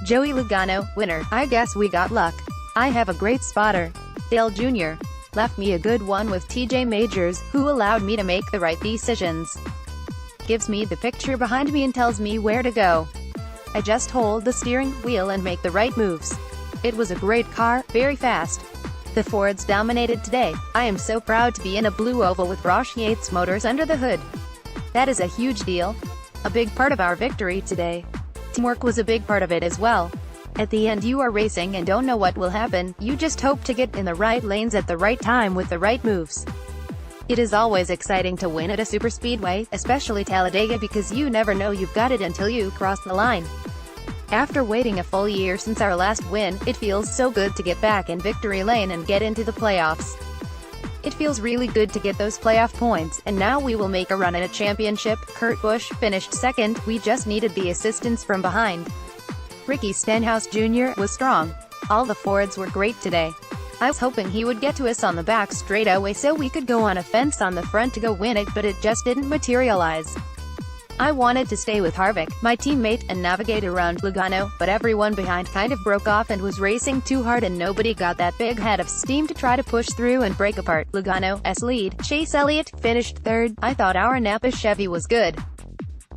Joey Logano, winner. I guess we got luck. I have a great spotter. Dale Jr. left me a good one with TJ Majors, who allowed me to make the right decisions. Gives me the picture behind me and tells me where to go. I just hold the steering wheel and make the right moves. It was a great car, very fast. The Fords dominated today. I am so proud to be in a blue oval with Roush Yates motors under the hood. That is a huge deal. A big part of our victory today. Teamwork was a big part of it as well. At the end you are racing and don't know what will happen, you just hope to get in the right lanes at the right time with the right moves. It is always exciting to win at a superspeedway, especially Talladega, because you never know you've got it until you cross the line. After waiting a full year since our last win, it feels so good to get back in victory lane and get into the playoffs. It feels really good to get those playoff points, and now we will make a run at a championship. Kurt Busch finished second, we just needed the assistance from behind. Ricky Stenhouse Jr. was strong. All the Fords were great today. I was hoping he would get to us on the back straightaway so we could go on a fence on the front to go win it, but it just didn't materialize. I wanted to stay with Harvick, my teammate, and navigate around Logano, but everyone behind kind of broke off and was racing too hard and nobody got that big head of steam to try to push through and break apart Logano's lead. Chase Elliott finished third. I thought our Napa Chevy was good.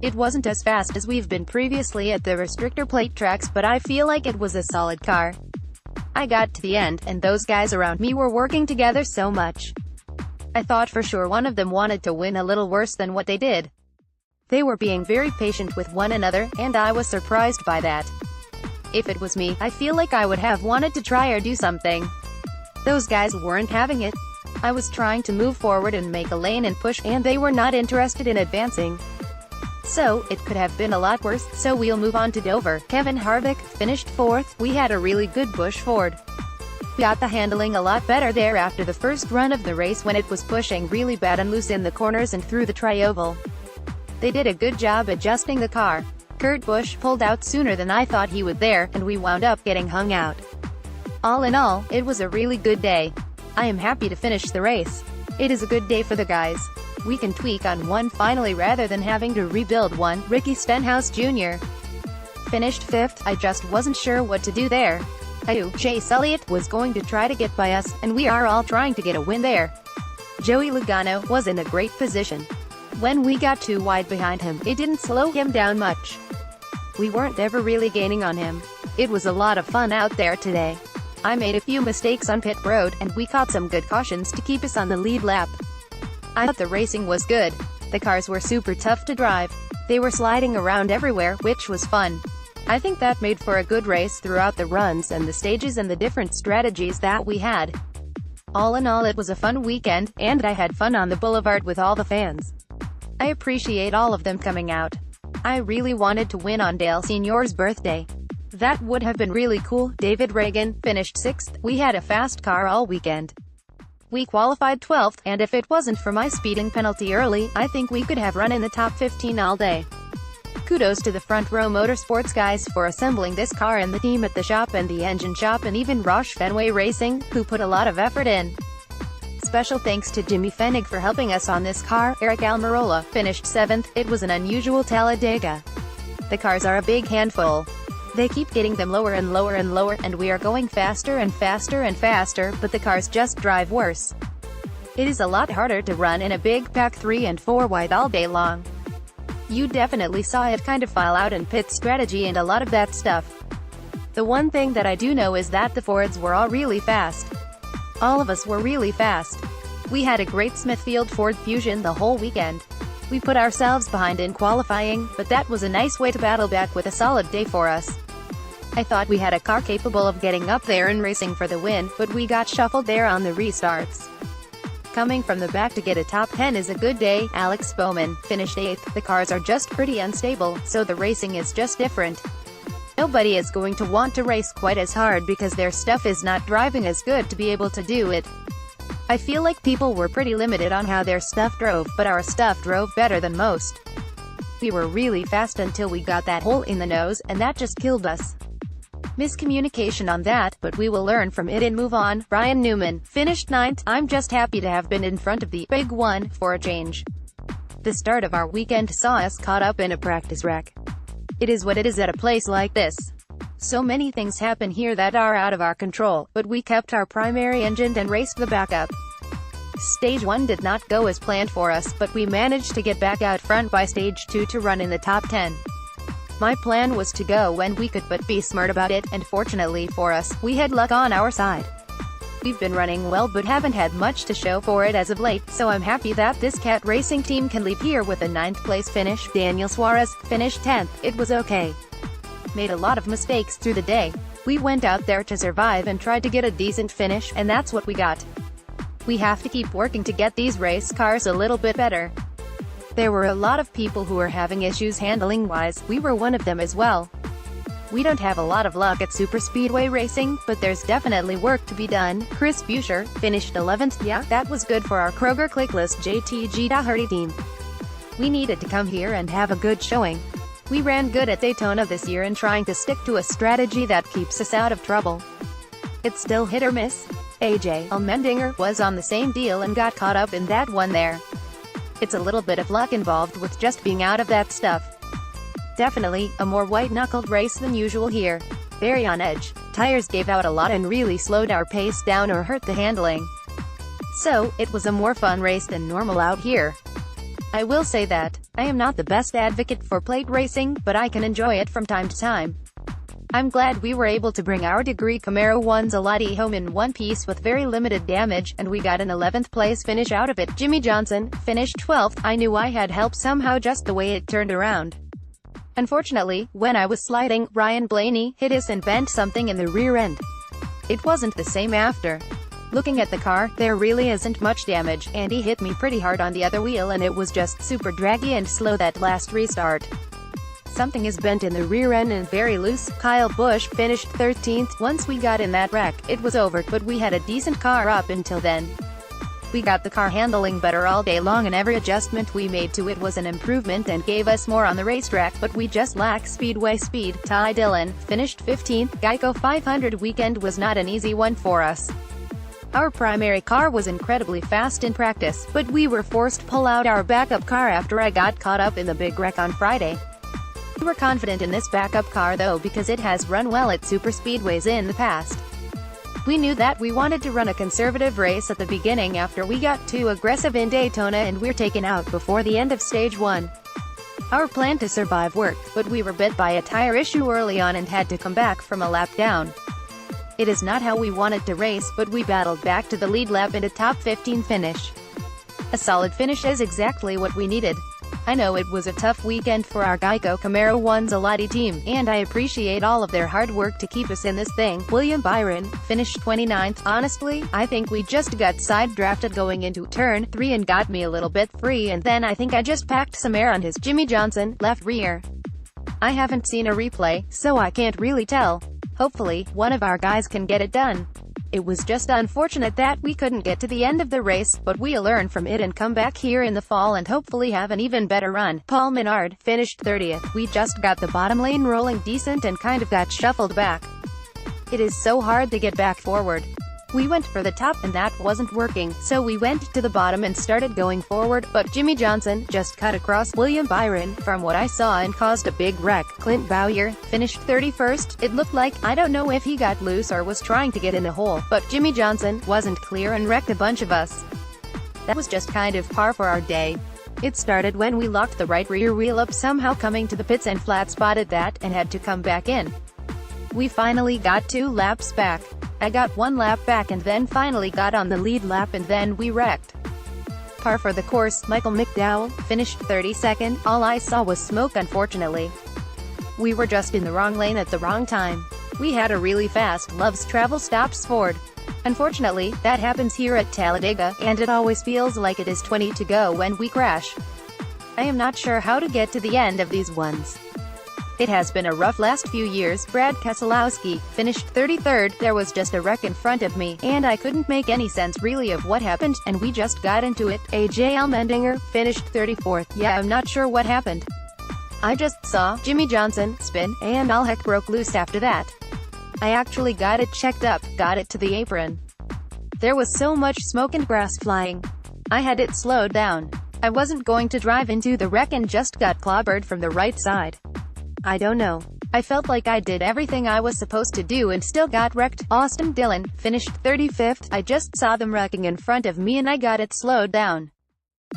It wasn't as fast as we've been previously at the restrictor plate tracks, but I feel like it was a solid car. I got to the end, and those guys around me were working together so much. I thought for sure one of them wanted to win a little worse than what they did. They were being very patient with one another, and I was surprised by that. If it was me, I feel like I would have wanted to try or do something. Those guys weren't having it. I was trying to move forward and make a lane and push, and they were not interested in advancing. So, it could have been a lot worse, so we'll move on to Dover. Kevin Harvick finished fourth. We had a really good Busch Ford. We got the handling a lot better there after the first run of the race when it was pushing really bad and loose in the corners and through the tri-oval. They did a good job adjusting the car. Kurt Busch pulled out sooner than I thought he would there, and we wound up getting hung out. All in all, it was a really good day. I am happy to finish the race. It is a good day for the guys. We can tweak on one finally rather than having to rebuild one. Ricky Stenhouse Jr. finished fifth. I just wasn't sure what to do there. I knew Chase Elliott was going to try to get by us, and we are all trying to get a win there. Joey Logano was in a great position. When we got too wide behind him, it didn't slow him down much. We weren't ever really gaining on him. It was a lot of fun out there today. I made a few mistakes on pit road, and we caught some good cautions to keep us on the lead lap. I thought the racing was good. The cars were super tough to drive. They were sliding around everywhere, which was fun. I think that made for a good race throughout the runs and the stages and the different strategies that we had. All in all, it was a fun weekend, and I had fun on the boulevard with all the fans. I appreciate all of them coming out. I really wanted to win on Dale Sr.'s birthday. That would have been really cool. David Reagan finished sixth. We had a fast car all weekend. We qualified 12th, and if it wasn't for my speeding penalty early, I think we could have run in the top 15 all day. Kudos to the Front Row Motorsports guys for assembling this car and the team at the shop and the engine shop and even Roush Fenway Racing, who put a lot of effort in. Special thanks to Jimmy Fenig for helping us on this car. Eric Almirola finished 7th. It was an unusual Talladega. The cars are a big handful. They keep getting them lower and lower and lower, and we are going faster and faster and faster, but the cars just drive worse. It is a lot harder to run in a big pack 3 and 4 wide all day long. You definitely saw it kind of file out in pit strategy and a lot of that stuff. The one thing that I do know is that the Fords were all really fast. All of us were really fast. We had a great Smithfield Ford Fusion the whole weekend. We put ourselves behind in qualifying, but that was a nice way to battle back with a solid day for us. I thought we had a car capable of getting up there and racing for the win, but we got shuffled there on the restarts. Coming from the back to get a top 10 is a good day. Alex Bowman finished 8th. The cars are just pretty unstable, so the racing is just different. Nobody is going to want to race quite as hard because their stuff is not driving as good to be able to do it. I feel like people were pretty limited on how their stuff drove, but our stuff drove better than most. We were really fast until we got that hole in the nose, and that just killed us. Miscommunication on that, but we will learn from it and move on. Brian Newman finished 9th. I'm just happy to have been in front of the big one for a change. The start of our weekend saw us caught up in a practice wreck. It is what it is at a place like this. So many things happen here that are out of our control, but we kept our primary engine and raced the backup. Stage 1 did not go as planned for us, but we managed to get back out front by Stage 2 to run in the top 10. My plan was to go when we could but be smart about it, and fortunately for us, we had luck on our side. We've been running well but haven't had much to show for it as of late, so I'm happy that this cat racing team can leave here with a 9th place finish. Daniel Suarez finished 10th. It was okay. Made a lot of mistakes through the day. We went out there to survive and tried to get a decent finish, and that's what we got. We have to keep working to get these race cars a little bit better. There were a lot of people who were having issues handling-wise. We were one of them as well. We don't have a lot of luck at superspeedway racing, but there's definitely work to be done. Chris Buescher finished 11th. Yeah, that was good for our Kroger Clickless JTG Doherty team. We needed to come here and have a good showing. We ran good at Daytona this year and trying to stick to a strategy that keeps us out of trouble. It's still hit or miss. AJ Allmendinger was on the same deal and got caught up in that one there. It's a little bit of luck involved with just being out of that stuff. Definitely a more white-knuckled race than usual here. Very on edge. Tires gave out a lot and really slowed our pace down or hurt the handling. So, it was a more fun race than normal out here. I will say that I am not the best advocate for plate racing, but I can enjoy it from time to time. I'm glad we were able to bring our degree Camaro 1 Zalotti home in one piece with very limited damage, and we got an 11th place finish out of it. Jimmy Johnson finished 12th. I knew I had help somehow just the way it turned around. Unfortunately, when I was sliding, Ryan Blaney hit us and bent something in the rear end. It wasn't the same after. Looking at the car, there really isn't much damage. Andy hit me pretty hard on the other wheel and it was just super draggy and slow that last restart. Something is bent in the rear end and very loose. Kyle Busch finished 13th. Once we got in that wreck, it was over, but we had a decent car up until then. We got the car handling better all day long and every adjustment we made to it was an improvement and gave us more on the racetrack, but we just lack speedway speed. Ty Dillon finished 15th. Geico 500 weekend was not an easy one for us. Our primary car was incredibly fast in practice, but we were forced to pull out our backup car after I got caught up in the big wreck on Friday. We were confident in this backup car though because it has run well at superspeedways in the past. We knew that we wanted to run a conservative race at the beginning after we got too aggressive in Daytona and we're taken out before the end of Stage 1. Our plan to survive worked, but we were bit by a tire issue early on and had to come back from a lap down. It is not how we wanted to race, but we battled back to the lead lap and a top 15 finish. A solid finish is exactly what we needed. I know it was a tough weekend for our Geico Camaro 1 Zalotti team, and I appreciate all of their hard work to keep us in this thing. William Byron finished 29th. Honestly, I think we just got side-drafted going into turn 3 and got me a little bit free, and then I think I just packed some air on his Jimmy Johnson left rear. I haven't seen a replay, so I can't really tell. Hopefully, one of our guys can get it done. It was just unfortunate that we couldn't get to the end of the race, but we'll learn from it and come back here in the fall and hopefully have an even better run. Paul Menard finished 30th. We just got the bottom lane rolling decent and kind of got shuffled back. It is so hard to get back forward. We went for the top and that wasn't working, so we went to the bottom and started going forward, but Jimmy Johnson just cut across William Byron, from what I saw, and caused a big wreck. Clint Bowyer finished 31st. It looked like, I don't know if he got loose or was trying to get in a hole, but Jimmy Johnson wasn't clear and wrecked a bunch of us. That was just kind of par for our day. It started when we locked the right rear wheel up somehow coming to the pits and flat spotted that, and had to come back in. We finally got 2 laps back. I got 1 lap back and then finally got on the lead lap and then we wrecked. Par for the course. Michael McDowell finished 32nd. All I saw was smoke unfortunately. We were just in the wrong lane at the wrong time. We had a really fast Love's Travel stops Ford. Unfortunately, that happens here at Talladega, and it always feels like it is 20 to go when we crash. I am not sure how to get to the end of these ones. It has been a rough last few years. Brad Keselowski finished 33rd. There was just a wreck in front of me, and I couldn't make any sense really of what happened, and we just got into it. AJ Allmendinger finished 34th. Yeah, I'm not sure what happened. I just saw Jimmy Johnson spin, and all heck broke loose after that. I actually got it checked up, got it to the apron. There was so much smoke and grass flying. I had it slowed down. I wasn't going to drive into the wreck and just got clobbered from the right side. I don't know. I felt like I did everything I was supposed to do and still got wrecked. Austin Dillon finished 35th. I just saw them wrecking in front of me and I got it slowed down.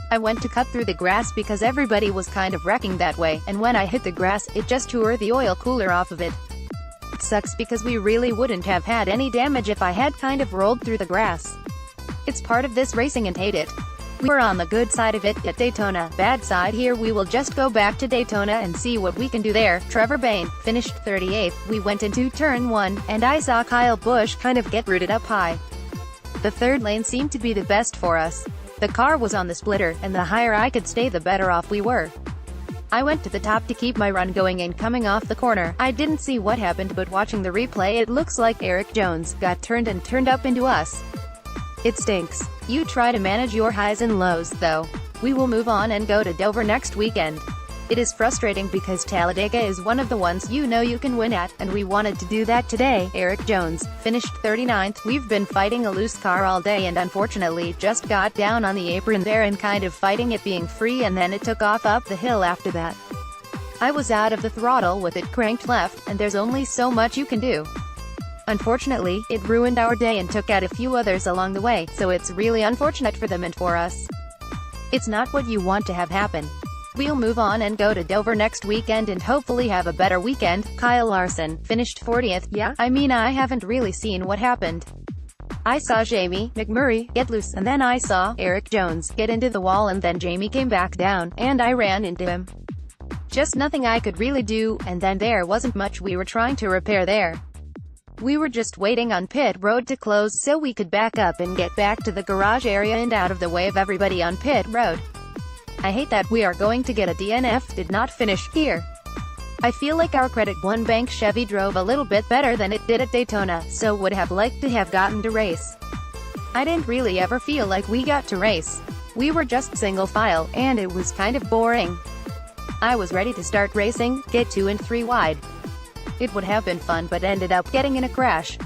I went to cut through the grass because everybody was kind of wrecking that way, and when I hit the grass, it just tore the oil cooler off of it. It sucks because we really wouldn't have had any damage if I had kind of rolled through the grass. It's part of this racing and hate it. We were on the good side of it at Daytona. Bad side here, we will just go back to Daytona and see what we can do there. Trevor Bayne finished 38th. We went into turn 1, and I saw Kyle Busch kind of get rooted up high. The third lane seemed to be the best for us. The car was on the splitter, and the higher I could stay the better off we were. I went to the top to keep my run going, and coming off the corner, I didn't see what happened, but watching the replay it looks like Eric Jones got turned up into us. It stinks. You try to manage your highs and lows, though. We will move on and go to Dover next weekend. It is frustrating because Talladega is one of the ones you know you can win at, and we wanted to do that today. Eric Jones finished 39th. We've been fighting a loose car all day and unfortunately just got down on the apron there and kind of fighting it being free, and then it took off up the hill after that. I was out of the throttle with it cranked left, and there's only so much you can do. Unfortunately, it ruined our day and took out a few others along the way, so it's really unfortunate for them and for us. It's not what you want to have happen. We'll move on and go to Dover next weekend and hopefully have a better weekend. Kyle Larson finished 40th. Yeah, I mean, I haven't really seen what happened. I saw Jamie McMurray get loose, and then I saw Eric Jones get into the wall, and then Jamie came back down, and I ran into him. Just nothing I could really do, and then there wasn't much we were trying to repair there. We were just waiting on pit road to close so we could back up and get back to the garage area and out of the way of everybody on pit road. I hate that we are going to get a DNF. Did not finish here. I feel like our Credit One Bank Chevy drove a little bit better than it did at Daytona, so would have liked to have gotten to race. I didn't really ever feel like we got to race. We were just single file, and it was kind of boring. I was ready to start racing, get 2 and 3 wide. It would have been fun but ended up getting in a crash.